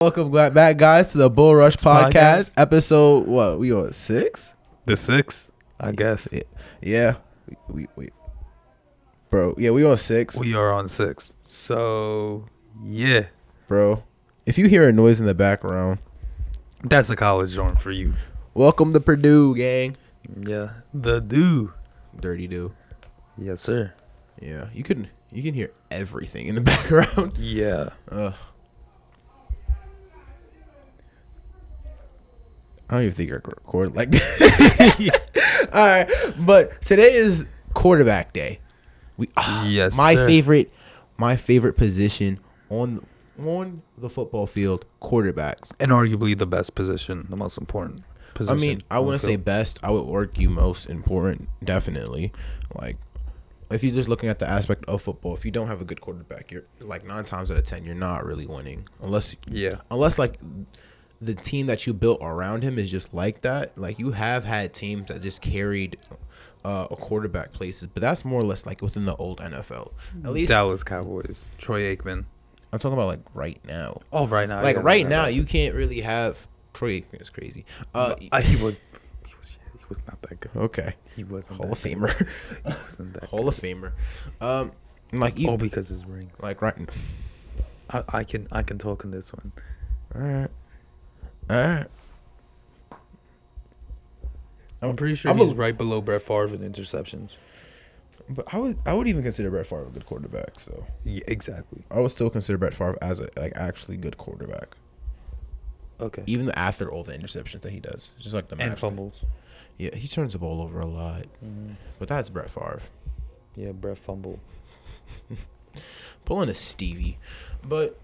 Welcome back, guys, to the Bullrush podcast. Episode, what, we on 6? The 6th, I guess. Yeah. We bro, yeah, we on 6. We are on 6. So, yeah. Bro, if you hear a noise in the background, that's a college dorm for you. Welcome to Purdue, gang. Yeah. The do. Dirty do. Yes, sir. Yeah, you can hear everything in the background. Yeah. I don't even think I can record like that. All right, but today is quarterback day. Yes, my sir. favorite position on the football field, quarterbacks. And arguably the best position, the most important position. I mean, I wouldn't say best. I would argue most important, definitely. Like, if you're just looking at the aspect of football, if you don't have a good quarterback, you're like 9 times out of 10, you're not really winning. Unless like the team that you built around him is just like that. Like, you have had teams that just carried a quarterback places, but that's more or less like within the old NFL. At least Dallas Cowboys, Troy Aikman. I'm talking about like right now. Oh, right now. Like yeah, right now, you can't really have Troy Aikman is crazy. He was not that good. Okay. He wasn't Hall that of Famer. He wasn't that Hall of Famer. Like you, because his rings. like right. I can talk in this one. All right. I'm pretty sure he's right below Brett Favre in interceptions. But I would even consider Brett Favre a good quarterback. So Yeah, exactly. I would still consider Brett Favre as a actually good quarterback. Okay. Even after all the interceptions that he does, just like the And fumbles. Yeah, he turns the ball over a lot. Mm-hmm. But that's Brett Favre. Yeah, Brett fumble. Pulling a Stevie. But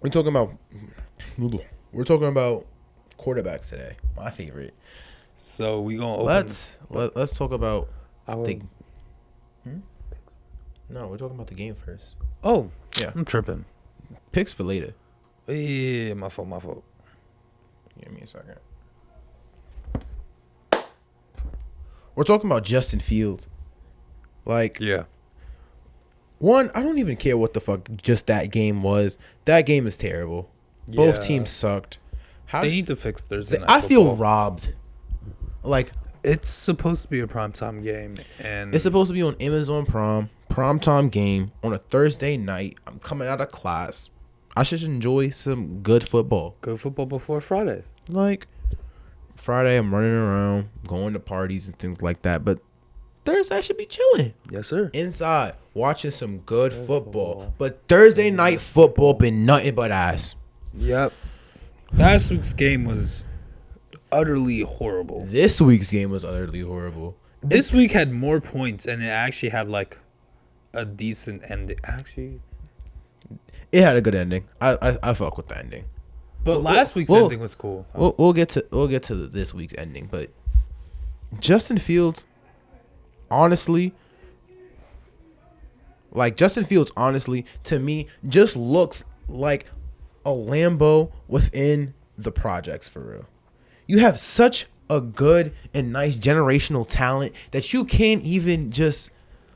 we're talking about quarterbacks today. My favorite. So we gonna open. Let's talk about our. No, we're talking about the game first. Oh Yeah, I'm tripping. picks for later. Yeah, my fault. Give me a second. We're talking about Justin Fields. Like, Yeah. one, I don't even care what the fuck just that game was. That game is terrible. Both teams sucked. They need to fix Thursday night I feel football. robbed. Like, It's supposed to be a primetime game, and it's supposed to be on Amazon primetime game on a Thursday night. I'm coming out of class. I should enjoy some good football. Good football before Friday. Like, Friday, I'm running around, going to parties and things like that. But Thursday, I should be chilling Yes, sir. inside, watching some good football. But Thursday night football been nothing but ass. Yep. Last week's game was utterly horrible. This week's game was utterly horrible. This week had more points, and it actually had like a decent ending. Actually, It had a good ending. I fuck with the ending. but last week's ending was cool. We'll get to this week's ending, but Justin Fields, honestly, to me, just looks like a Lambo within the projects for real. You have such a good and nice generational talent that you can't even just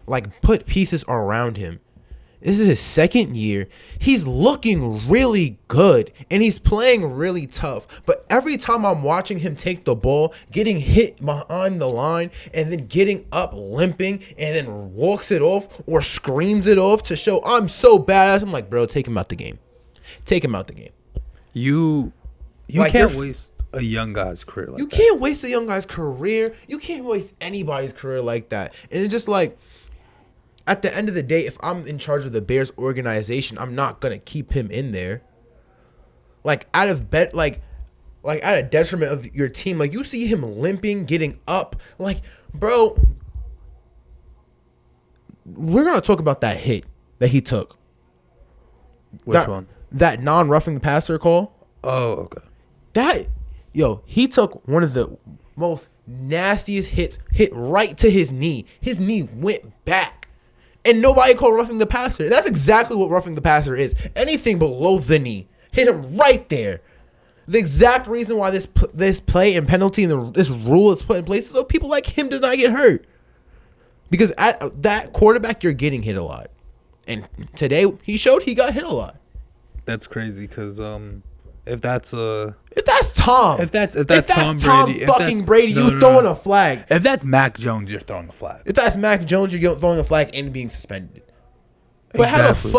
like put pieces around him. This is his second year. He's looking really good, and he's playing really tough. But every time I'm watching him take the ball, getting hit behind the line, and then getting up limping, and then walks it off or screams it off to show I'm so badass, I'm like, bro, take him out the game. Take him out the game. You Like, can't waste a young guy's career like that. You can't waste a young guy's career. You can't waste anybody's career like that. And it's just like, at the end of the day, if I'm in charge of the Bears organization, I'm not gonna keep him in there. Like, at a detriment of your team. Like, you see him limping, getting up. Like, bro, we're gonna talk about that hit that he took. Which one? That non-roughing the passer call. Oh, okay. He took one of the most nastiest hit right to his knee. His knee went back. And nobody called roughing the passer. That's exactly what roughing the passer is. Anything below the knee. Hit him right there. The exact reason why this play and penalty and this rule is put in place is so people like him do not get hurt. Because at that quarterback, you're getting hit a lot. And today, he showed he got hit a lot. that's crazy because if that's Tom Brady, fucking Brady, you throwing a flag. If that's Mac Jones, you're throwing a flag. If that's Mac Jones, you're throwing a flag and being suspended. But Exactly.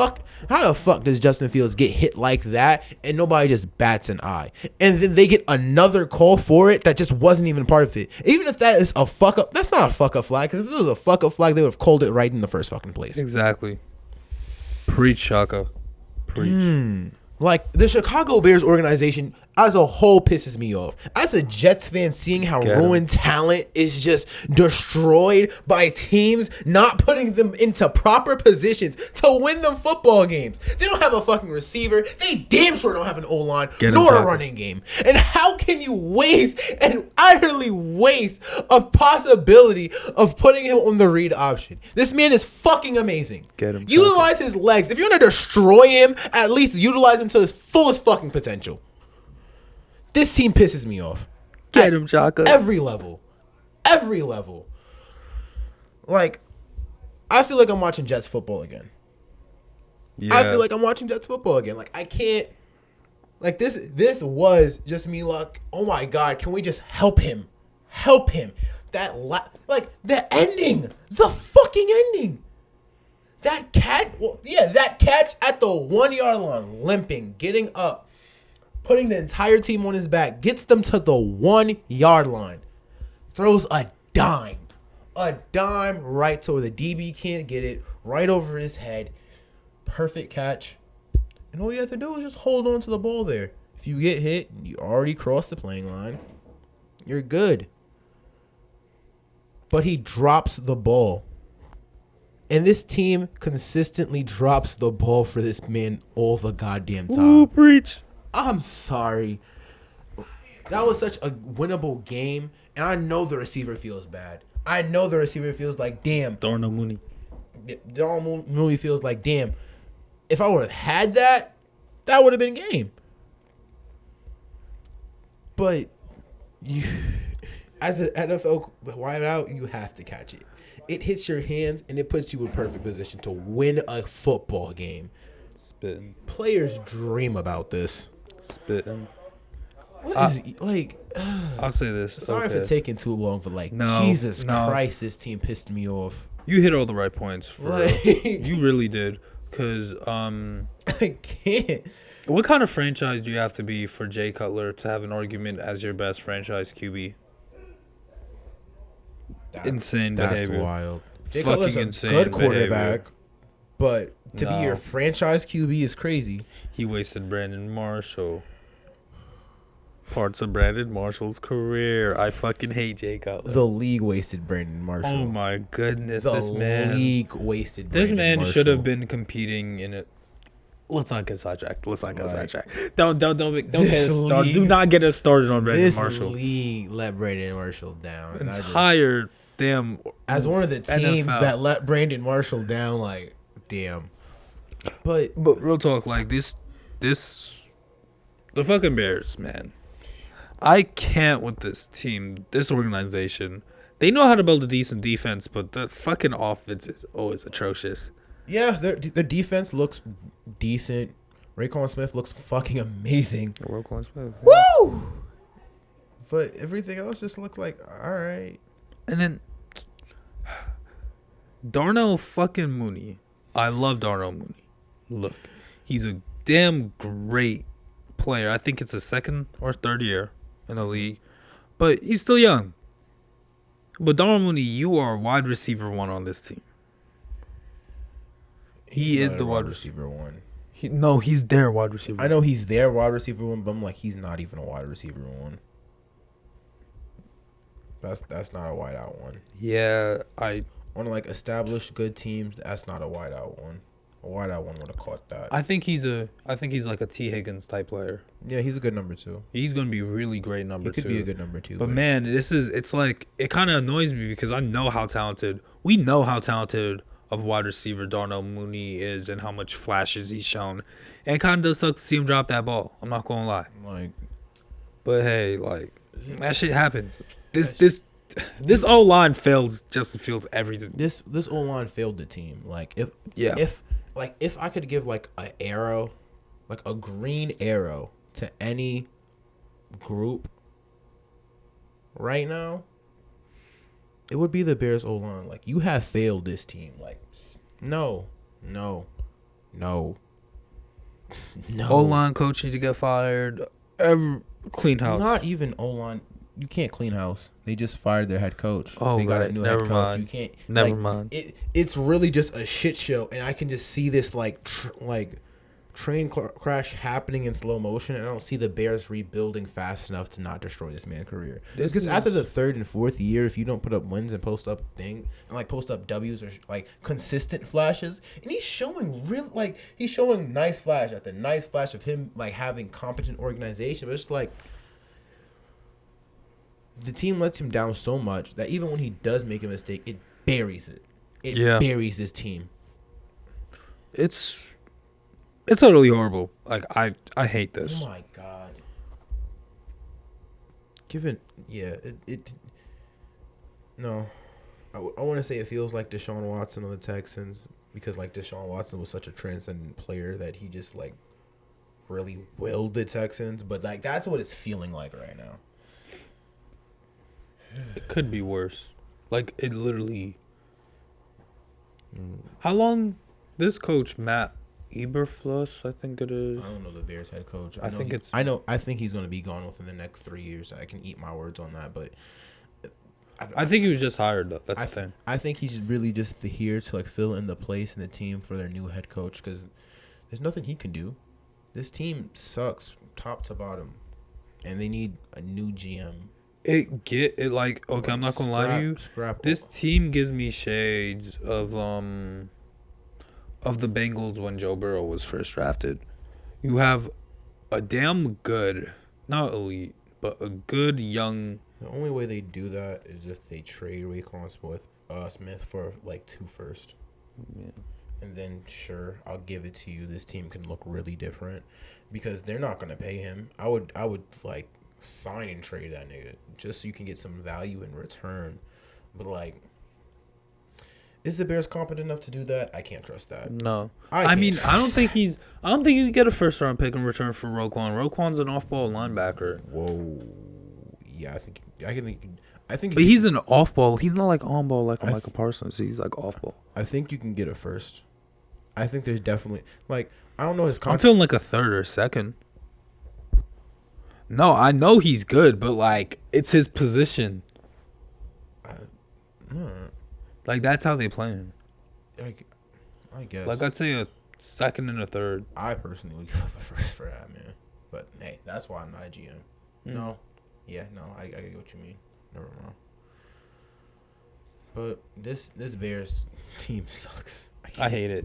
how the fuck does Justin Fields get hit like that and nobody just bats an eye? And then they get another call for it that just wasn't even part of it. Even if that is a fuck up, that's not a fuck up flag. Because if it was a fuck up flag, they would have called it right in the first fucking place. Exactly. Preach, Shaka. Preach. Like, the Chicago Bears organization as a whole pisses me off. As a Jets fan, seeing how ruined talent is just destroyed by teams not putting them into proper positions to win them football games. They don't have a fucking receiver. They damn sure don't have an O-line nor a running game. And how can you waste and utterly waste a possibility of putting him on the read option? This man is fucking amazing. Get him, Utilize his legs. If you're going to destroy him, at least utilize him to his fullest fucking potential. This team pisses me off. Get him, Chaka. Every level. Every level. Like, I feel like I'm watching Jets football again. Yeah. I feel like I'm watching Jets football again. Like, I can't. Like, this was just me like, oh my God, can we just help him? Help him. Like, the ending. The fucking ending. That catch at the 1 yard line, limping, getting up, putting the entire team on his back, gets them to the 1 yard line, throws a dime right so the DB can't get it, right over his head. Perfect catch. And all you have to do is just hold on to the ball there. If you get hit, you already crossed the playing line. You're good. But he drops the ball. And this team consistently drops the ball for this man all the goddamn time. Ooh, preach. I'm sorry. That was such a winnable game. And I know the receiver feels bad. I know the receiver feels like, damn. Darnell Mooney. Darnell Mooney feels like, damn. If I would have had that, that would have been game. But you, as an NFL wideout, you have to catch it. It hits your hands and it puts you in perfect position to win a football game. Spitting. Players dream about this. Spitting. What is like? I'll say this. Sorry for taking too long, but like, No, Jesus no. Christ, this team pissed me off. You hit all the right points. For Like- real. You really did. Cause I can't. what kind of franchise do you have to be for Jay Cutler to have an argument as your best franchise QB? Insane behavior. That's wild. Jay Fucking Cutler's a insane good quarterback, behavior. but to be No. your franchise QB is crazy. He wasted Brandon Marshall. Parts of Brandon Marshall's career. I fucking hate Jay Cutler. The league wasted Brandon Marshall. Oh my goodness, The this man. league wasted. This Brandon man should have Marshall. been competing in it. Let's not get sidetracked. Let's not get Like, sidetracked. Don't get us this started. Do league- not get us started on Brandon This Marshall. league let Brandon Marshall down. And I just- Entire damn. as one of the teams NFL. that let Brandon Marshall down, like, damn. But But real talk, like this, the fucking Bears, man. I can't with this team, this organization. They know how to build a decent defense, but the fucking offense is always atrocious. yeah, their defense looks decent. Raekwon Smith looks fucking amazing. Woo! But everything else just looks like, all right. And then Darnell fucking Mooney. I love Darnell Mooney. Look, he's a damn great player. I think it's his second or third year in the league, but he's still young. But Darnell Mooney, you are wide receiver one on this team. He He's is not the a wide receiver one. No, he's their wide receiver. I know he's their wide receiver one, but I'm like, he's not even a wide receiver one. That's not a wide out one. Yeah, On like established good teams, that's not a wide out one. A wide out one would have caught that. I think he's like a T. Higgins type player. Yeah, he's a good number two. He's gonna be really great number He could two. be a good number two. But man, it's like, it kind of annoys me because I know how talented, we know how talented of wide receiver Darnell Mooney is and how much flashes he's shown. And it kind of does suck to see him drop that ball. I'm not going to lie. like, But hey, like, that shit happens. This O-line fails Justin Fields everything. this O-line failed the team. Like, if I could give like an arrow, like a green arrow to any group right now, it would be the Bears O-line. Like, you have failed this team. Like, no. O-line coach need to get fired. Clean house. Not even O-line. You can't clean house. They just fired their head coach. Oh, they got right. a new Never head coach. mind. You can't. Never mind. It's really just a shit show, and I can just see this train crash happening in slow motion, and I don't see the Bears rebuilding fast enough to not destroy this man's career. Because after the third and fourth year, if you don't put up wins and post up W's or like consistent flashes, and he's showing nice flash after nice flash of him like having competent organization, but it's like the team lets him down so much that even when he does make a mistake, it buries it. It buries his team. It's utterly horrible. Like, I hate this. Oh my god. No. I want to say it feels like Deshaun Watson on the Texans, because like Deshaun Watson was such a transcendent player that he just like really willed the Texans, but like that's what it's feeling like right now. It could be worse. Like, it literally. How long this coach Matt Eberflus, I think it is. I don't know the Bears head coach. I think he's going to be gone within the next 3 years. I can eat my words on that, but I think he was just hired though. That's the thing. I think he's really just here to like fill in the place in the team for their new head coach, because there's nothing he can do. This team sucks top to bottom, and they need a new GM. Okay, I'm not gonna lie to you. This team gives me shades of the Bengals when Joe Burrow was first drafted. You have a damn good, not elite, but a good young. The only way they do that is if they trade Raekwon Smith for like 2 first. Yeah. And then sure, I'll give it to you. This team can look really different because they're not gonna pay him. I would like sign and trade that nigga just so you can get some value in return. But like, is the Bears competent enough to do that? I can't trust that. No. I don't think you can get a first round pick in return for Roquan. Roquan's an off ball linebacker. Whoa. Yeah, I think but he's an off ball. He's not like on ball like Michael Parsons. He's like off ball. I think you can get a first. I think there's definitely like, I don't know his I'm feeling like a third or second. No, I know he's good, but like it's his position. Like, that's how they play him. I guess. Like, I'd say a second and a third. I personally would give up a first for that, man. But hey, that's why I'm not a GM. No. Yeah, no, I get what you mean. Never mind. But this Bears team sucks. I hate it.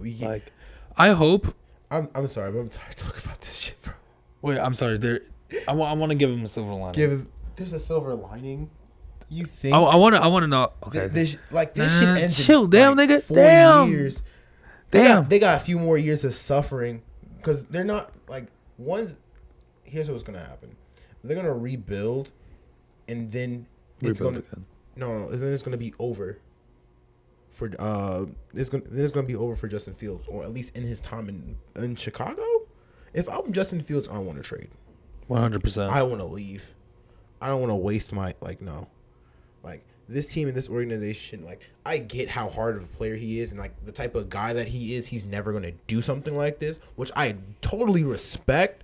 I hope. I'm sorry, but I'm tired of talking about this shit, bro. Wait, I'm sorry. I want to give him a silver lining. There's a silver lining. You think? I want to know. Okay. This shit ends chill, in damn, like nigga. 4 Damn. years. Damn. They got a few more years of suffering because they're not like one's. Here's what's gonna happen. They're gonna rebuild, and then it's gonna then it's gonna be over. For it's gonna be over for Justin Fields, or at least in his time in Chicago. If I'm Justin Fields, I want to trade. 100%. I want to leave. I don't want to waste this team and this organization. Like, I get how hard of a player he is, and like the type of guy that he is. He's never gonna do something like this, which I totally respect.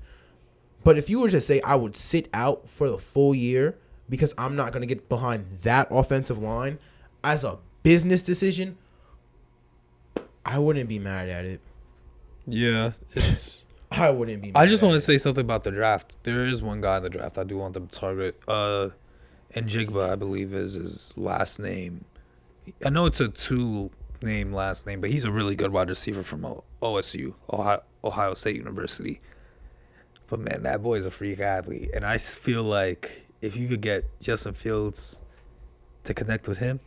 But if you were to say I would sit out for the full year because I'm not gonna get behind that offensive line as a business decision, I wouldn't be mad at it. Yeah, it's. I wouldn't be mad I just want to say something about the draft. There is one guy in the draft I do want them to target. And Jigba, I believe, is his last name. I know it's a 2-name last name, but he's a really good wide receiver from OSU, Ohio State University. But man, that boy is a freak athlete, and I feel like if you could get Justin Fields to connect with him,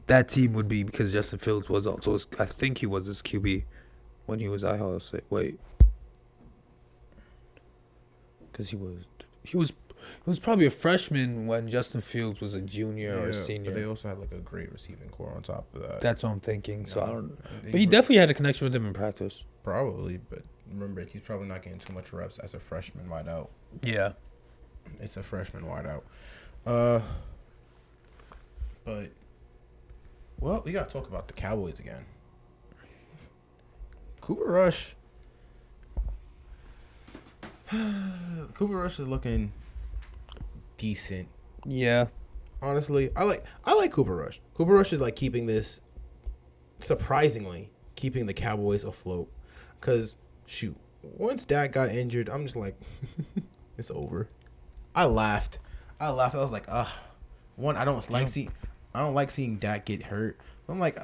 that team would be, because Justin Fields was also, I think he was his QB when he was at Ohio State. Wait, because he was probably a freshman when Justin Fields was a junior or a senior. But they also had like a great receiving core on top of that. That's what I'm thinking. So I don't. But he definitely had a connection with him in practice. Probably, but remember, he's probably not getting too much reps as a freshman wideout. Yeah. It's a freshman wideout. But well, we gotta talk about the Cowboys again. Cooper Rush. Cooper Rush is looking decent. Yeah. Honestly, I like Cooper Rush. Cooper Rush is like surprisingly keeping the Cowboys afloat. Cause shoot, once Dak got injured, I'm just like, it's over. I laughed. I was like, one, I don't like seeing Dak get hurt. I'm like,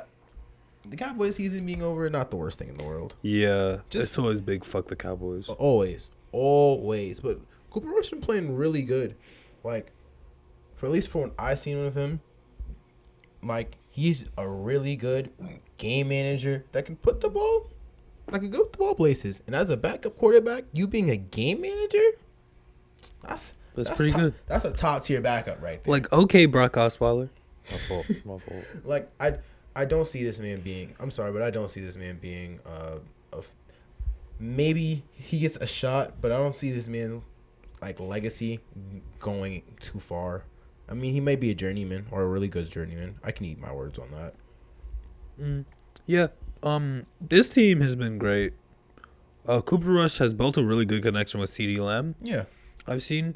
the Cowboys season being over, not the worst thing in the world. Yeah. It's always big fuck the Cowboys. Always. But Cooper Rush been playing really good. Like, for at least for what I've seen of him, like, he's a really good game manager that can put the ball, that can go with the ball places. And as a backup quarterback, you being a game manager, that's pretty good. That's a top tier backup right there. Like, okay, Brock Osweiler. My fault. Like, I don't see this man being. I'm sorry, but I don't see this man being. Maybe he gets a shot, but I don't see this man like legacy going too far. I mean, he might be a journeyman or a really good journeyman. I can eat my words on that. Yeah. This team has been great. Cooper Rush has built a really good connection with CeeDee Lamb. Yeah, I've seen,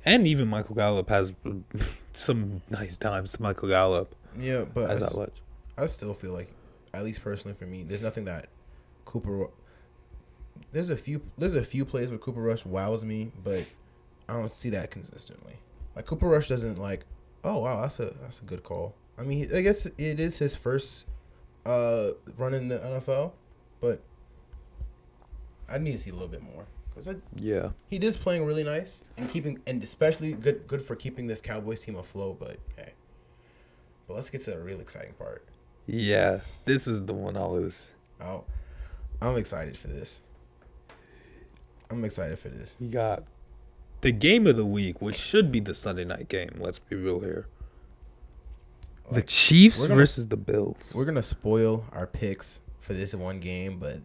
and even Michael Gallup has some nice times to Michael Gallup. Yeah, but as outlets. I still feel like, at least personally for me, there's nothing that Cooper. There's a few plays where Cooper Rush wows me, but I don't see that consistently. Like, Cooper Rush doesn't like, oh wow, that's a good call. I mean, I guess it is his first run in the NFL, but I need to see a little bit more because he is playing really nice and especially good for keeping this Cowboys team afloat. But hey, let's get to the real exciting part. Yeah, this is the one I'm excited for this. We got the game of the week, which should be the Sunday night game. Let's be real here. Like, the Chiefs versus the Bills. We're gonna spoil our picks for this one game, but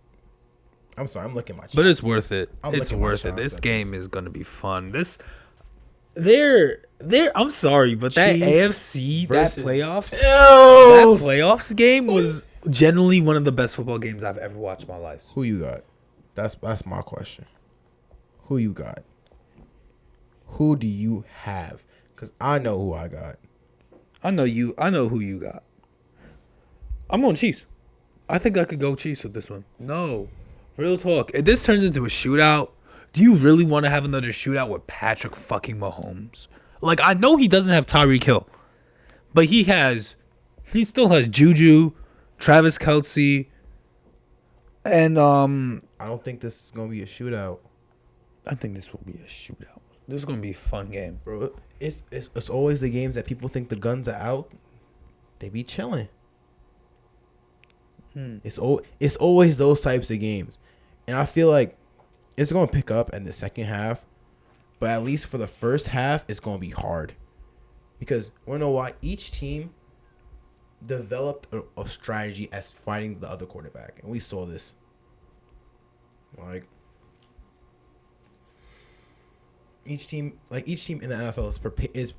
I'm sorry, I'm looking at my chops. But it's worth it. It's worth it. This game is gonna be fun. I'm sorry, but that AFC, that playoffs game was generally one of the best football games I've ever watched in my life. Who you got? That's my question. Who you got? Who do you have? Because I know who I got. I know who you got. I'm going Chiefs. I think I could go Chiefs with this one. No. Real talk. If this turns into a shootout, do you really want to have another shootout with Patrick fucking Mahomes? Like, I know he doesn't have Tyreek Hill, but he still has Juju, Travis Kelce, and I don't think this is gonna be a shootout. I think this will be a shootout. This is gonna be a fun game, bro. It's always the games that people think the guns are out. They be chilling. It's always those types of games, and I feel like it's gonna pick up in the second half, but at least for the first half, it's gonna be hard because we know why each team developed a strategy as fighting the other quarterback, and we saw this. Like each team in the NFL is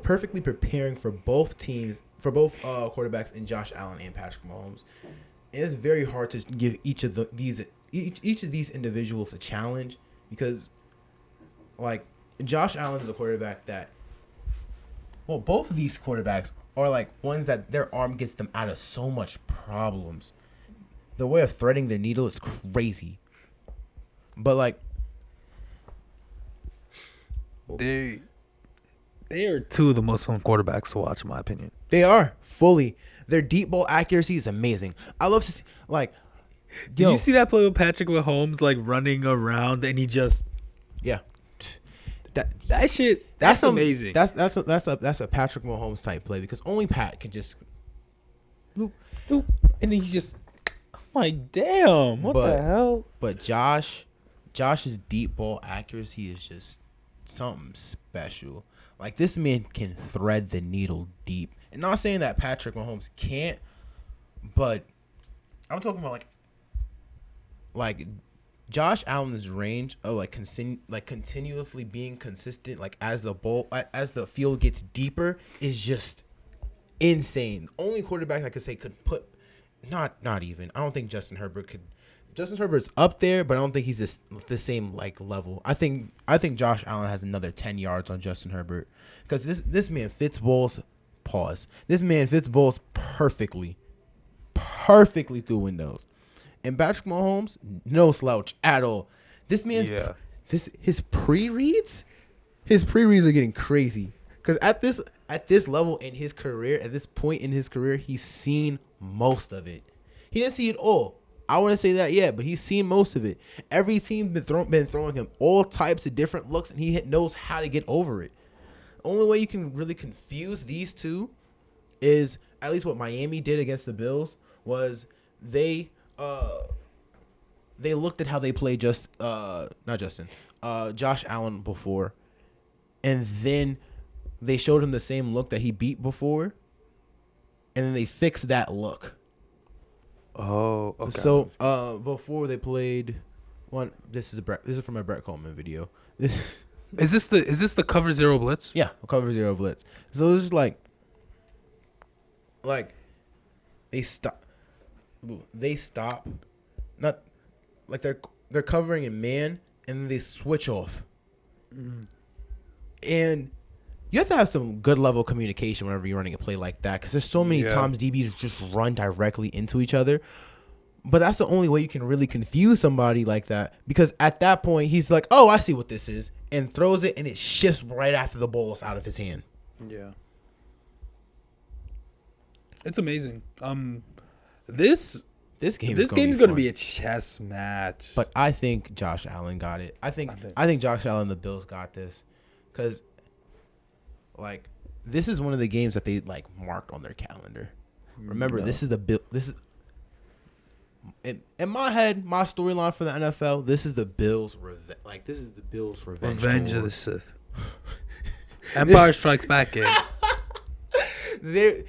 perfectly preparing for both quarterbacks in Josh Allen and Patrick Mahomes. And it's very hard to give each of these individuals a challenge because, like, Josh Allen is a quarterback that, well, both of these quarterbacks are like ones that their arm gets them out of so much problems. The way of threading their needle is crazy. But like, they are two of the most fun quarterbacks to watch, in my opinion. They are fully. Their deep ball accuracy is amazing. I love to see, like. Did you see that play with Patrick Mahomes, like running around and he just? Yeah. That shit. That's amazing. That's a Patrick Mahomes type play because only Pat can just. Doop, and then he just. I'm like, damn, what the hell? But Josh's deep ball accuracy is just something special. Like, this man can thread the needle deep. And not saying that Patrick Mahomes can't, but I'm talking about like Josh Allen's range of continuously being consistent, like as the field gets deeper, is just insane. Only quarterback I could say could put, not even. I don't think Justin Herbert could. Justin Herbert's up there, but I don't think he's the same like level. I think Josh Allen has another 10 yards on Justin Herbert because this man fits balls. Pause. This man fits balls perfectly through windows. And Patrick Mahomes, no slouch at all. This man's his pre-reads are getting crazy. Because at this level in his career, at this point in his career, he's seen most of it. He didn't see it all. I wouldn't say that yet, but he's seen most of it. Every team's been throwing him all types of different looks, and he knows how to get over it. The only way you can really confuse these two is, at least what Miami did against the Bills, was they looked at how they played Josh Allen before, and then they showed him the same look that he beat before, and then they fixed that look. Oh, okay. So before they played one, this is from a Brett Coleman video. Is this the cover zero blitz? Yeah, cover zero blitz. So it's just like they stop, not like they're covering in man, and then they switch off. And you have to have some good level of communication whenever you're running a play like that, because there's so many times DBs just run directly into each other. But that's the only way you can really confuse somebody like that, because at that point he's like, "Oh, I see what this is," and throws it, and it shifts right after the ball's out of his hand. Yeah, it's amazing. This game's gonna be a chess match. But I think Josh Allen got it. I think Josh Allen and the Bills got this, because like this is one of the games that they like marked on their calendar. Remember, this is the Bill. This is in my head, my storyline for the NFL. This is the Bills' revenge. Like, this is the Bills' revenge. Revenge of the Sith. Empire Strikes Back game. They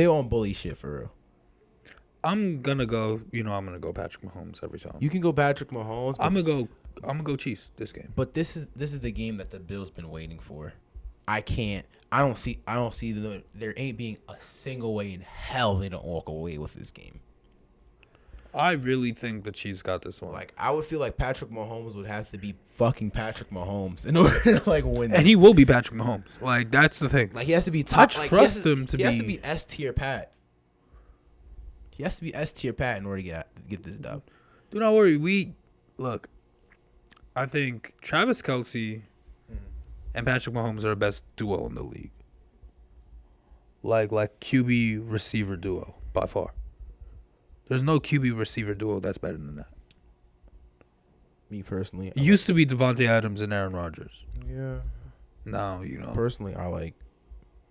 on bully shit for real. I'm gonna go Patrick Mahomes every time. You can go Patrick Mahomes. I'm gonna go Chiefs this game. But this is the game that the Bills been waiting for. I don't see there ain't being a single way in hell they don't walk away with this game. I really think the Chiefs got this one. Like, I would feel like Patrick Mahomes would have to be fucking Patrick Mahomes in order to like win. And he will be Patrick Mahomes. Like, that's the thing. Like, he has to be top. I trust him to be. He has to be S tier Pat. He has to be S tier Pat in order to get this dub. Do not worry. I think Travis Kelce and Patrick Mahomes are the best duo in the league. Like QB receiver duo by far. There's no QB receiver duo that's better than that. Me personally, it used to be Devontae Adams and Aaron Rodgers. Yeah. Now, Personally, I like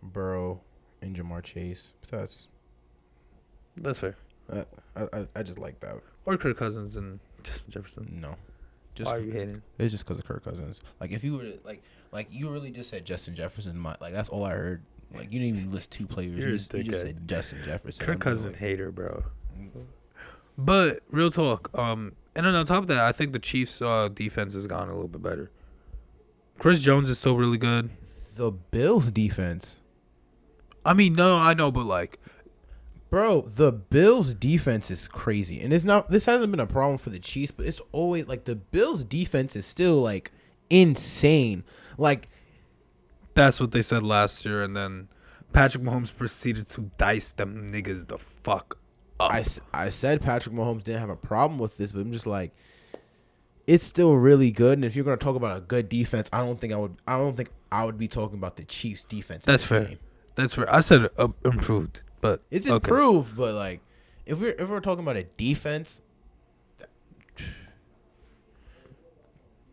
Burrow and Jamar Chase. That's fair. I just like that. Or Kirk Cousins and Justin Jefferson. No. Why are you hating? It's just because of Kirk Cousins. Like, if you were to, like you really just said Justin Jefferson. Like, that's all I heard. Like, you didn't even list two players. You just said Justin Jefferson. Kirk Cousins hater, bro. But real talk. And then on top of that, I think the Chiefs' defense has gotten a little bit better. Chris Jones is still really good. The Bills' defense. I mean, no, I know, but like, bro, the Bills' defense is crazy, and it's not. This hasn't been a problem for the Chiefs, but it's always like the Bills' defense is still like insane. Like, that's what they said last year, and then Patrick Mahomes proceeded to dice them niggas the fuck up. I said Patrick Mahomes didn't have a problem with this, but I'm just like, it's still really good. And if you're gonna talk about a good defense, I don't think I would be talking about the Chiefs' defense. That's fair. Game. That's fair. I said improved, but it's improved. But like, if we're talking about a defense,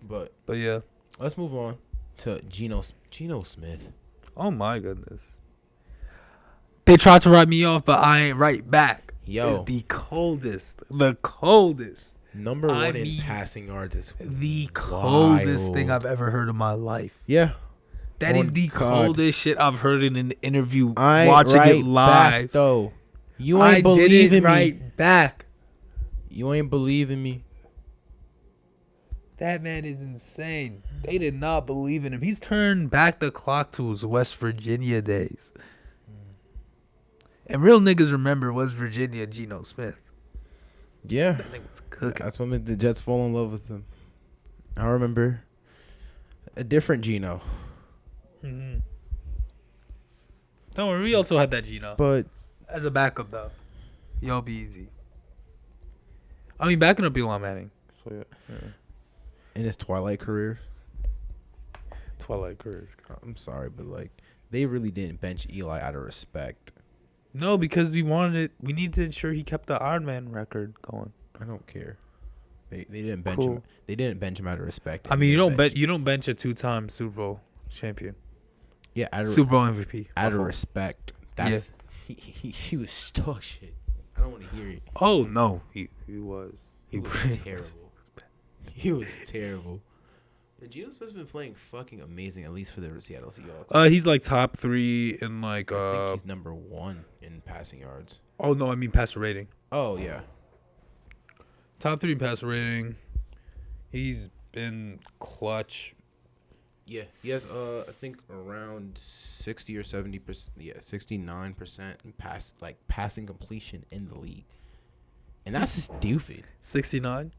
but yeah, let's move on to Geno Smith. Oh my goodness. They tried to write me off, but I ain't right back. Yo, it's the coldest. Number one in passing yards is the coldest thing I've ever heard in my life. Yeah. That is the coldest shit I've heard in an interview. Watching it live, back, though. You ain't believing me. Right back. You ain't believing me. That man is insane. They did not believe in him. He's turned back the clock to his West Virginia days. And real niggas remember West Virginia Geno Smith. Yeah. That nigga was cooking. That's what made the Jets fall in love with him. I remember a different Geno. Mm-hmm. Don't worry, we also had that Geno. But As a backup, though. Y'all be easy. I mean, backing up Eli Manning. So, yeah. in his Twilight career, Twilight careers. I'm sorry, but like they really didn't bench Eli out of respect. No, because we need to ensure he kept the Iron Man record going. I don't care. They didn't bench Cool. him. They didn't bench him out of respect. I mean, you don't bench a 2-time Super Bowl champion. Yeah, Super Bowl MVP. out of respect. That's he was dog shit. I don't want to hear it. Oh no, he was. He was terrible. He was terrible. Geno Smith's been playing fucking amazing, at least for the Seattle Seahawks. He's like top 3 in like. I think he's number 1 in passing yards. Oh no, I mean passer rating. Oh yeah. Top 3 in passer rating. He's been clutch. Yeah, he has I think around 60 or 70%. Yeah, 69% passing completion in the league, and that's stupid. 69.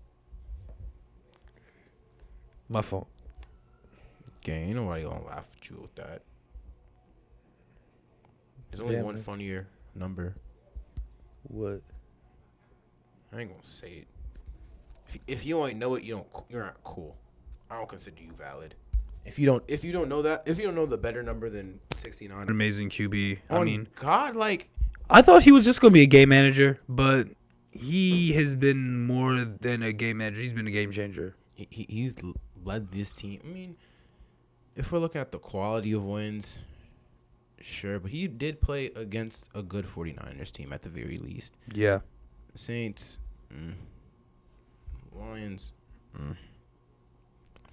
My fault. Okay, ain't nobody gonna laugh at you with that. There's only one funnier number. What? I ain't gonna say it. If you ain't know it, you're not cool. I don't consider you valid. If you don't know the better number than 69. Amazing QB. I mean, God, like I thought he was just gonna be a game manager, but he has been more than a game manager. He's been a game changer. he's led this team. I mean, if we're looking at the quality of wins, sure, but he did play against a good 49ers team at the very least. Yeah. Saints, Lions,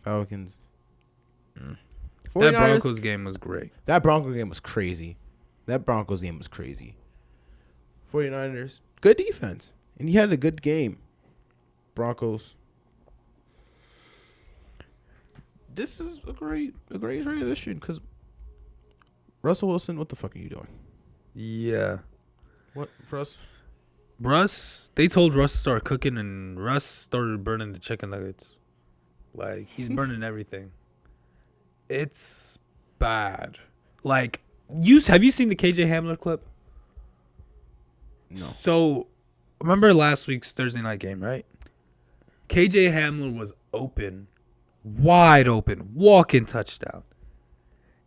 Falcons. That Broncos game was great. That Broncos game was crazy. 49ers, good defense. And he had a good game. Broncos. This is a great transition because Russell Wilson, what the fuck are you doing? Yeah. What, Russ? Russ, they told Russ to start cooking, and Russ started burning the chicken nuggets. Like, he's burning everything. It's bad. Like, have you seen the KJ Hamler clip? No. So, remember last week's Thursday night game, right? KJ Hamler was open, wide open, walking touchdown.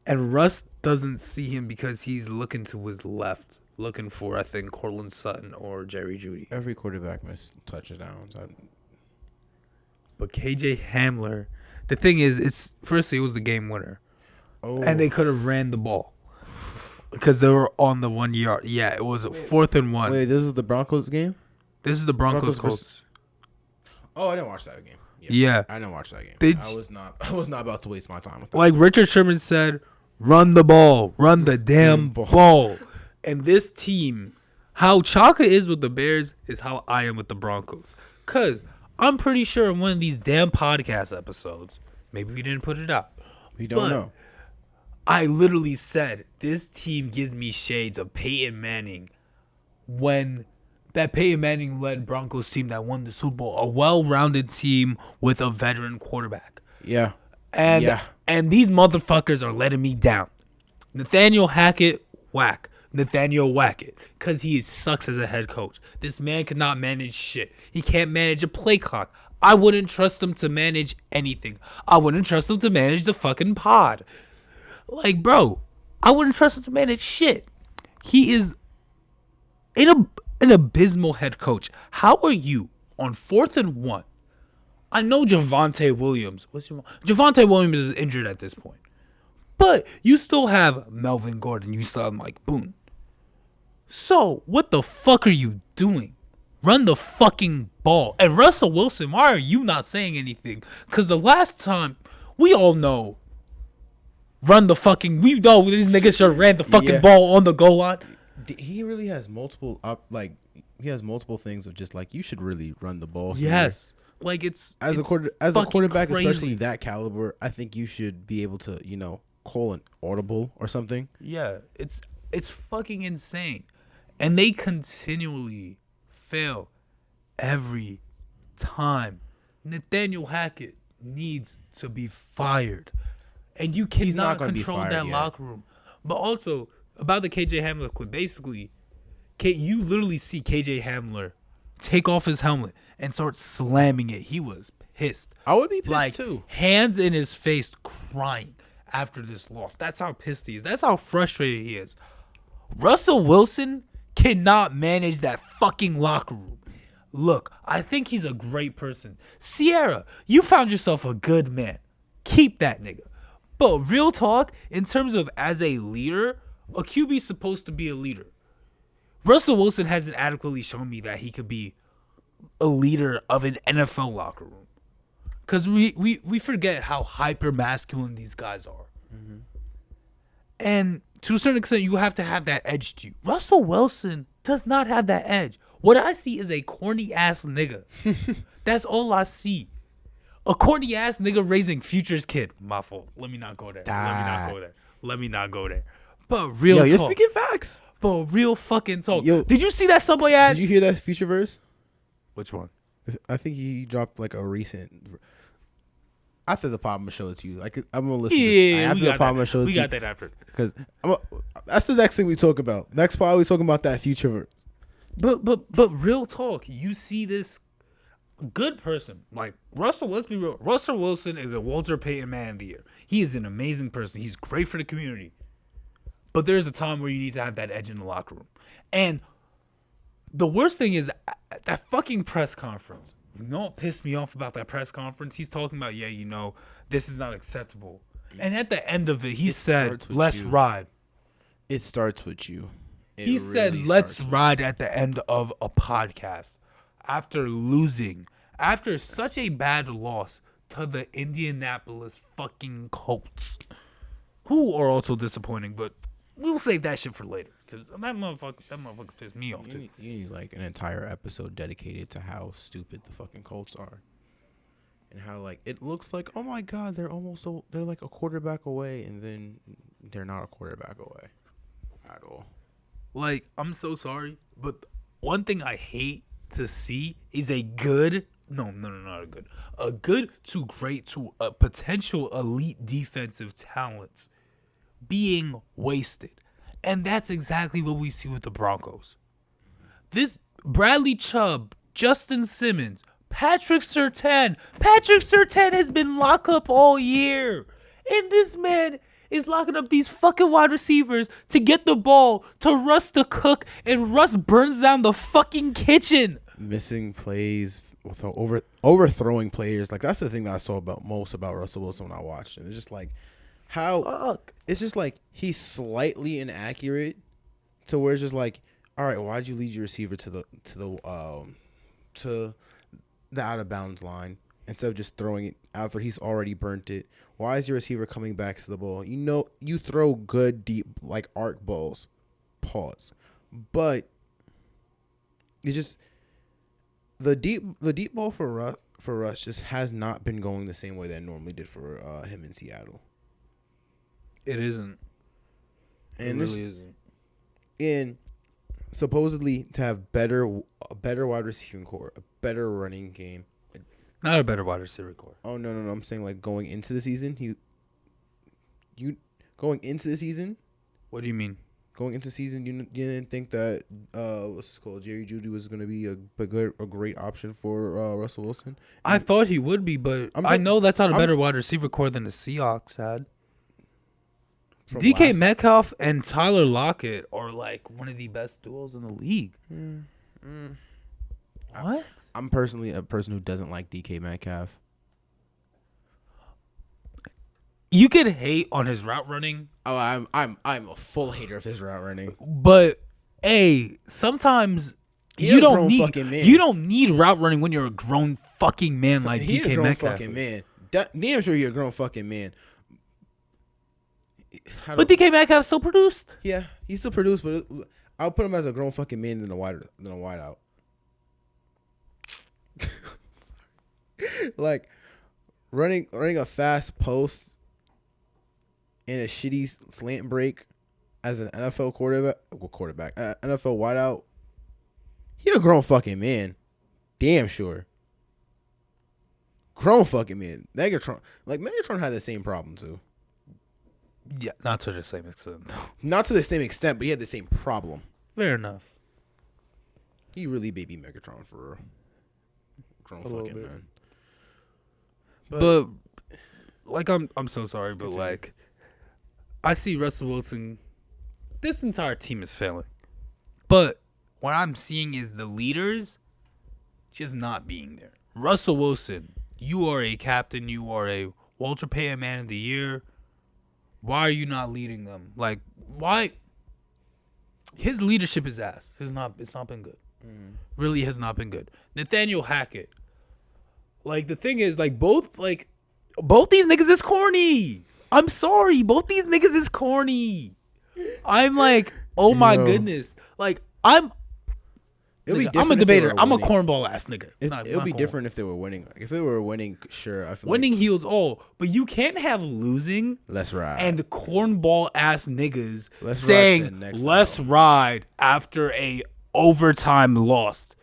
And Russ doesn't see him because he's looking to his left, looking for, I think, Cortland Sutton or Jerry Jeudy. Every quarterback missed touchdowns. But KJ Hamler, the thing is, firstly, it was the game winner. Oh. And they could have ran the ball because they were on the 1 yard. Yeah, it was 4th and 1. Wait, this is the Broncos game? This is the Broncos Colts. Oh, I didn't watch that game. Yeah. I didn't watch that game. I They was not about to waste my time with that. Like Richard Sherman said, run the ball. Run the damn ball. And this team, how Chaka is with the Bears is how I am with the Broncos. Because I'm pretty sure in one of these damn podcast episodes, maybe we didn't put it out. We don't know. I literally said, this team gives me shades of Peyton Manning when that Peyton Manning-led Broncos team that won the Super Bowl, a well-rounded team with a veteran quarterback. Yeah. And these motherfuckers are letting me down. Nathaniel Hackett, whack. Nathaniel Hackett, because he sucks as a head coach. This man cannot manage shit. He can't manage a play clock. I wouldn't trust him to manage anything. I wouldn't trust him to manage the fucking pod. Like, bro, I wouldn't trust him to manage shit. He is an abysmal head coach. How are you on 4th and 1? I know Javonte Williams. Javonte Williams is injured at this point. But you still have Melvin Gordon. You still have Mike Boone. So, what the fuck are you doing? Run the fucking ball. And Russell Wilson, why are you not saying anything? Because the last time, we all know, we know these niggas should have ran the fucking ball on the goal line. He really has multiple things of just like, you should really run the ball. Yes. Here. Like it's as a fucking quarterback, crazy. especially that caliber, I think you should be able to, call an audible or something. Yeah, it's fucking insane, and they continually fail every time. Nathaniel Hackett needs to be fired, and you not cannot gonna be control fired that yet. locker room. But also about the KJ Hamler clip, basically, you literally see KJ Hamler take off his helmet and start slamming it. He was pissed. I would be pissed Like, too. hands in his face, crying after this loss. That's how pissed he is. That's how frustrated he is. Russell Wilson cannot manage that fucking locker room. Look, I think he's a great person. Sierra, you found yourself a good man. Keep that nigga. But real talk, in terms of as a leader, a QB's supposed to be a leader. Russell Wilson hasn't adequately shown me that he could be a leader of an NFL locker room. Because we forget how hyper masculine these guys are. Mm-hmm. And to a certain extent, you have to have that edge to you. Russell Wilson does not have that edge. What I see is a corny ass nigga. That's all I see. A corny ass nigga raising Future's kid. My fault. Let me not go there. Let me not go there. But real Yo, talk. you're speaking facts. But real fucking talk. Yo, did you see that Subway ad? Did you hear that Future verse? Which one? I think he dropped like a recent. After the pod, I'm gonna show it to you. I'm gonna listen. Yeah, after the pod, I'm gonna show it to you. We got that after. Because that's the next thing we talk about. Next pod, we talking about that Future verse. But real talk, you see this good person like Russell. Let's be real. Russell Wilson is a Walter Payton Man of the Year. He is an amazing person. He's great for the community. But there's a time where you need to have that edge in the locker room. And the worst thing is that fucking press conference. You know what pissed me off about that press conference? He's talking about, this is not acceptable. And at the end of it, he said, let's ride. It starts with you. He said, let's ride at the end of a podcast after losing, after such a bad loss to the Indianapolis fucking Colts, who are also disappointing, but we'll save that shit for later because that motherfucker pissed me off too. You need like an entire episode dedicated to how stupid the fucking Colts are. And how like it looks like, oh my god, they're like a quarterback away, and then they're not a quarterback away at all. Like, I'm so sorry, but one thing I hate to see is a good to great to a potential elite defensive talents being wasted. And that's exactly what we see with the Broncos. This Bradley Chubb, Justin Simmons, Patrick Surtain has been locked up all year. And this man is locking up these fucking wide receivers to get the ball to Russ to cook, and Russ burns down the fucking kitchen. Missing plays, with overthrowing players. Like, that's the thing that I saw most about Russell Wilson when I watched it. It's just like it's just like he's slightly inaccurate to where it's just like, all right, why'd you lead your receiver to the out of bounds line instead of just throwing it after he's already burnt it? Why is your receiver coming back to the ball? You throw good deep like arc balls, pause, but it's just the deep ball for Russ just has not been going the same way that it normally did for him in Seattle. It isn't. And it really isn't. And supposedly to have a better wide receiving core, a better running game. Not a better wide receiver core. Oh no! I'm saying like going into the season, you going into the season. What do you mean? Going into the season, you didn't think that what's it called, Jerry Jeudy was going to be a great option for Russell Wilson? I thought he would be, but I know that's not a better wide receiver core than the Seahawks had. DK Metcalf and Tyler Lockett are like one of the best duos in the league. What? I'm personally a person who doesn't like DK Metcalf. You could hate on his route running. Oh, I'm a full hater of his route running. But hey, sometimes you don't need route running when you're a grown fucking man like DK Metcalf. Fucking man. Damn sure you're a grown fucking man. But DK Metcalf still produced. Yeah, he still produced, but I'll put him as a grown fucking man than a wideout. Like running a fast post in a shitty slant break as an NFL NFL wideout. He a grown fucking man. Damn sure. Grown fucking man. Megatron had the same problem too. Yeah, not to the same extent. Not to the same extent, but he had the same problem. Fair enough. He really baby Megatron for real. Grown fucking man. But like I'm so sorry, but like I see Russell Wilson. This entire team is failing. But what I'm seeing is the leaders just not being there. Russell Wilson, you are a captain. You are a Walter Payton Man of the Year. Why are you not leading them? Like, why? His leadership is ass. It's not been good. Really has not been good. Nathaniel Hackett. Like, the thing is, like, both these niggas is corny. I'm sorry. Both these niggas is corny. I'm like, oh my goodness. Like, I'm a debater. I'm a cornball ass nigga. It would be different if they were winning. Like, if they were winning, sure. I feel winning heals all, but you can't have losing. Let's ride. And cornball ass niggas saying let's ride after a overtime loss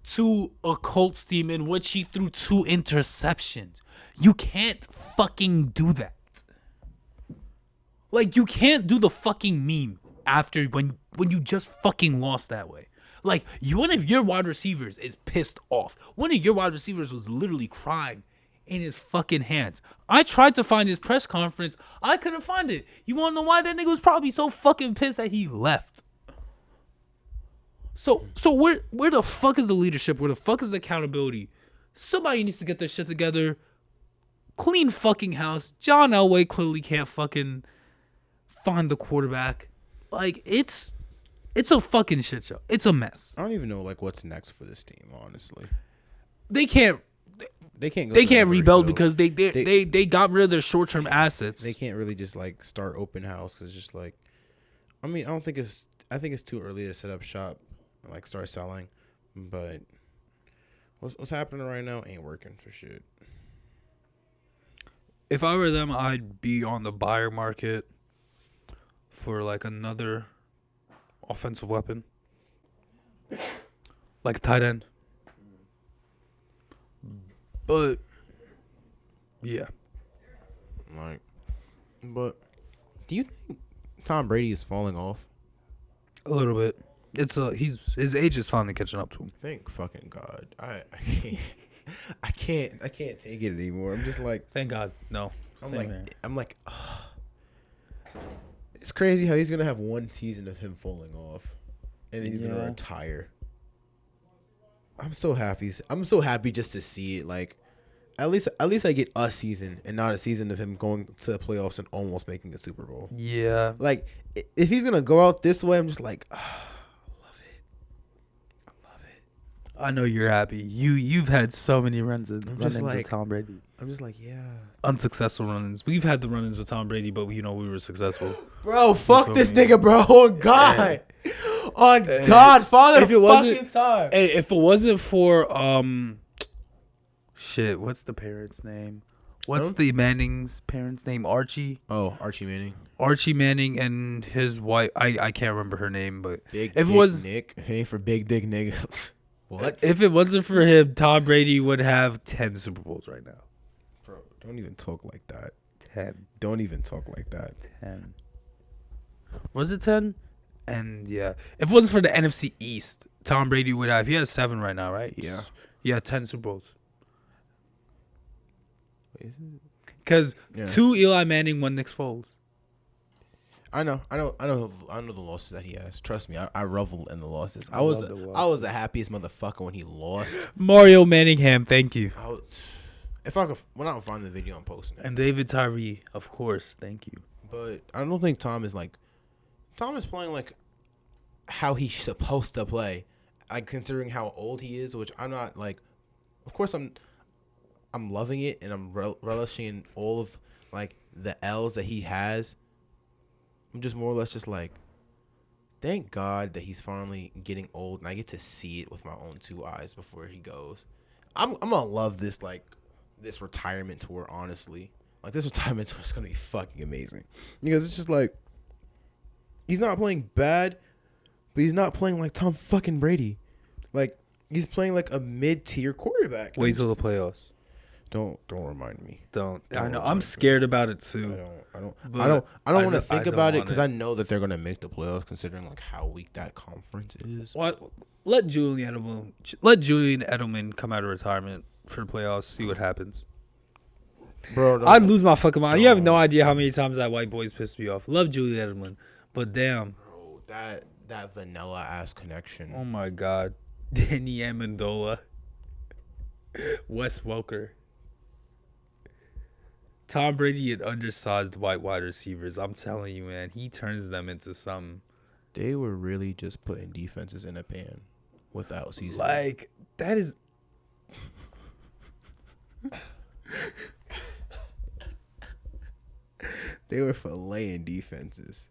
to a Colts team in which he threw 2 interceptions. You can't fucking do that. Like, you can't do the fucking meme after when you just fucking lost that way. Like, one of your wide receivers is pissed off. One of your wide receivers was literally crying in his fucking hands. I tried to find his press conference. I couldn't find it. You want to know why? That nigga was probably so fucking pissed that he left. So where the fuck is the leadership? Where the fuck is the accountability? Somebody needs to get their shit together. Clean fucking house. John Elway clearly can't fucking find the quarterback. Like, it's a fucking shit show. It's a mess. I don't even know like what's next for this team, honestly. They can't rebuild because they got rid of their short-term assets. They can't really just like start open house cuz it's just like I think it's too early to set up shop and like start selling, but what's happening right now ain't working for shit. If I were them, I'd be on the buyer market for like another offensive weapon, like a tight end. But yeah, like, but do you think Tom Brady is falling off? A little bit. His age is finally catching up to him. Thank fucking God. I can't take it anymore. I'm just like, thank God. No. I'm like, it's crazy how he's gonna have one season of him falling off, and then he's gonna retire. I'm so happy. I'm so happy just to see it. Like, at least I get a season and not a season of him going to the playoffs and almost making a Super Bowl. Yeah. Like, if he's gonna go out this way, I'm just like, I love it. I know you're happy. You've had so many run-ins with Tom Brady. I'm just like, yeah. Unsuccessful run-ins. We've had the run-ins with Tom Brady, but we were successful. Bro, fuck this nigga, bro. On God. On God, Father fucking time. Hey, if it wasn't for shit, what's the parent's name? What's the Manning's parents' name? Archie? Oh, Archie Manning. Archie Manning and his wife. I can't remember her name, but if it was Nick, if it ain't for Big Dick nigga. What? If it wasn't for him, Tom Brady would have 10 Super Bowls right now. Bro, don't even talk like that. 10. Don't even talk like that. 10. Was it 10? And yeah, if it wasn't for the NFC East, Tom Brady would have. He has 7 right now, right? Yeah. Yeah, 10 Super Bowls. Wait, is it? Because 2 Eli Manning, 1 Nick Foles. I know the losses that he has. Trust me, I revel in the losses. I was the happiest motherfucker when he lost. Mario Manningham, thank you. When I can find the video, I'm posting it. And David Tyree, of course, thank you. But I don't think Tom is playing like how he's supposed to play. Like, considering how old he is, which I'm not like. Of course, I'm loving it and I'm relishing all of like the L's that he has. I'm just more or less just like, thank God that he's finally getting old and I get to see it with my own 2 eyes before he goes. I'm gonna love this this retirement tour. Honestly, like this retirement tour is gonna be fucking amazing because it's just like he's not playing bad, but he's not playing like Tom fucking Brady. Like he's playing like a mid-tier quarterback. Wait till the playoffs. Don't remind me. Don't. I know. I'm scared about it too. I don't want to think about it because I know that they're gonna make the playoffs considering like how weak that conference is. What? Let Julian Edelman come out of retirement for the playoffs. See what happens. Bro, I'd lose my fucking mind. You have no idea how many times that white boy's pissed me off. Love Julian Edelman, but damn. Bro, that vanilla ass connection. Oh my God, Danny Amendola, Wes Welker. Tom Brady and undersized white wide receivers. I'm telling you, man, he turns them into something. They were really just putting defenses in a pan without seasoning. Like, that is... They were filleting defenses.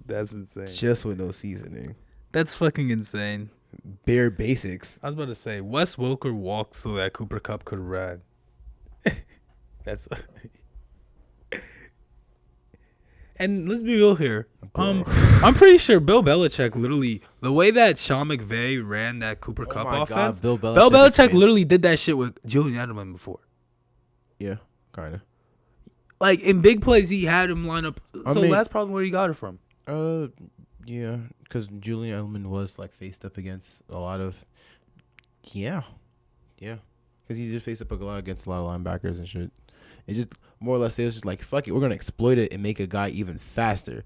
That's insane. Just with no seasoning. That's fucking insane. Bare basics. I was about to say, Wes Welker walked so that Cooper Kupp could run. That's... And let's be real here. I'm pretty sure Bill Belichick literally, the way that Sean McVay ran that Cooper Kupp offense, Bill Belichick literally did that shit with Julian Edelman before. Yeah, kind of. Like in big plays, he had him line up. So that's probably where he got it from. Yeah, because Julian Edelman was like faced up against a lot of, because he did face up a lot against a lot of linebackers and shit. It just more or less it was just like fuck it, we're gonna exploit it and make a guy even faster.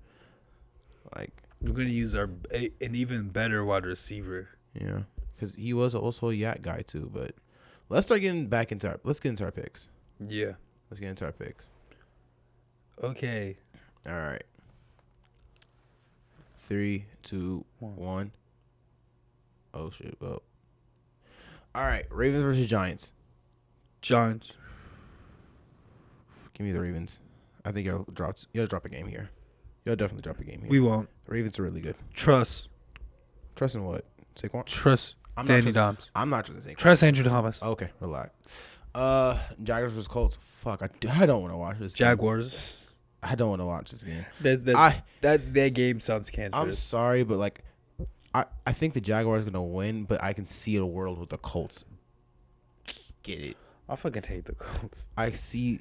Like we're gonna use an even better wide receiver. Yeah, because he was also a yak guy too. But let's start getting back into let's get into our picks. Yeah, let's get into our picks. Okay. All right. 3, 2, 1. Oh shit! Well. All right, Ravens versus Giants. Giants. Give me the Ravens. I think you'll drop a game here. You'll definitely drop a game here. We won't. The Ravens are really good. Trust in what? Saquon? Trust Danny Dimes. I'm not trusting Saquon. Trust Andrew Thomas. Okay, relax. Jaguars versus Colts. Fuck, I don't want to watch this game. Jaguars. I don't want to watch this game. That's their game sounds cancerous. I'm sorry, but like, I think the Jaguars are gonna win, but I can see a world with the Colts. Get it? I fucking hate the Colts. I see.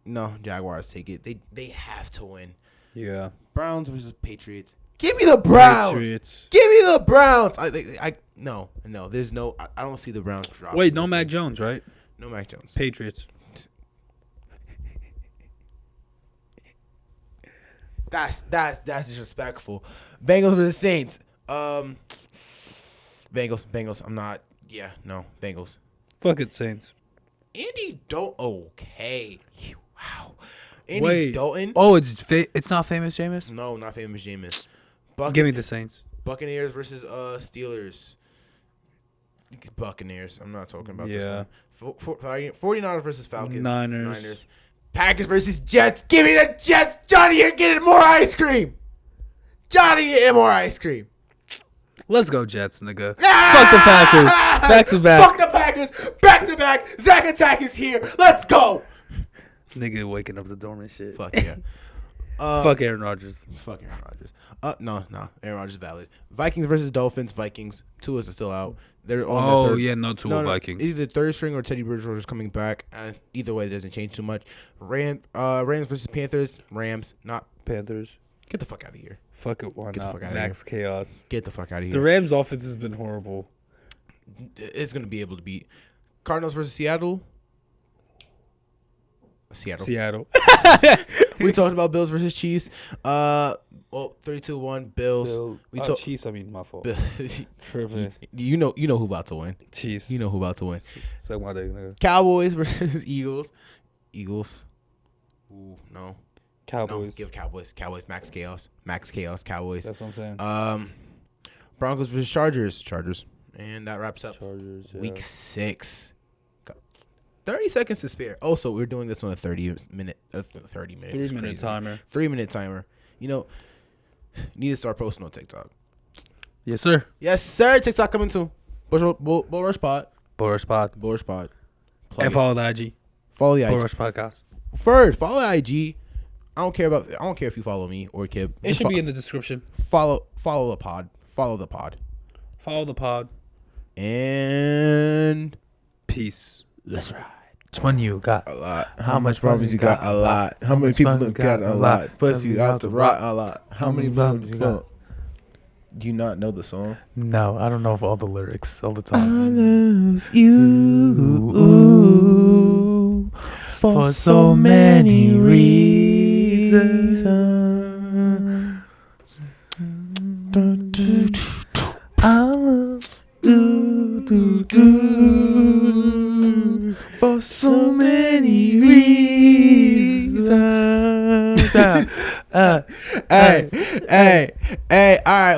No, Jaguars take it. They have to win. Yeah. Browns versus Patriots. Give me the Browns. Patriots. Give me the Browns. No. There's no. I don't see the Browns dropping. Wait, no Mac Jones, right? No Mac Jones. Patriots. That's disrespectful. Bengals versus Saints. Bengals. I'm not. Yeah, no. Bengals. Fuck it, Saints. Andy Dalton. Okay. Wow. Andy Dalton. Oh, it's not Famous Jameis? No, not Famous Jameis. Give me the Saints. Buccaneers versus Steelers. Buccaneers. I'm not talking about this one. 49ers versus Falcons. Niners. Packers versus Jets. Give me the Jets. Johnny, you're getting more ice cream. Let's go, Jets, nigga. Fuck the Packers. Back to back. Fuck the Packers. Back to back. Zach Attack is here. Let's go. Nigga waking up the dorm and shit. Fuck yeah. Fuck Aaron Rodgers. Fuck Aaron Rodgers. No. Aaron Rodgers is valid. Vikings versus Dolphins. Vikings. Tua's still out. They're on their third. No Tua Vikings. Either third string or Teddy Bridgewater's coming back. Either way, it doesn't change too much. Rams versus Panthers. Rams, not Panthers. Get the fuck out of here. Fuck it, why not? Max Chaos. Get the fuck out of here. The Rams' offense has been horrible. It's going to be able to beat Cardinals versus Seattle. Seattle. We talked about Bills versus Chiefs. 3-2-1 Bills. Chiefs. I mean, my fault. You know who about to win. Chiefs. You know who about to win. Suck my dick, nigga. Cowboys versus Eagles. Ooh, no. Cowboys. No, give Cowboys. Max Chaos. Cowboys. That's what I'm saying. Broncos versus Chargers. And that wraps up Chargers, week 6. 30 seconds to spare. Also, we're doing this on a 3-minute timer. 3-minute timer. You need to start posting on TikTok. Yes, sir. TikTok coming soon. Bullrush Pod. Bullrush Pod. Bullrush Pod. Plug And it. follow the IG. Follow the IG. Bullrush Podcast. First, follow the IG. I don't care if you follow me or Kib. It should be in the description. Follow the pod. Follow the pod. Follow the pod. And Peace. let's ride. Which one you got? A lot. How much problems you got? A lot. How many people got? A lot. Pussy out the rock? A lot. How many problems you got? Do you not know the song? No, I don't know all the lyrics all the I time. love you for so many reasons. I love you for so many reasons. Hey, all right.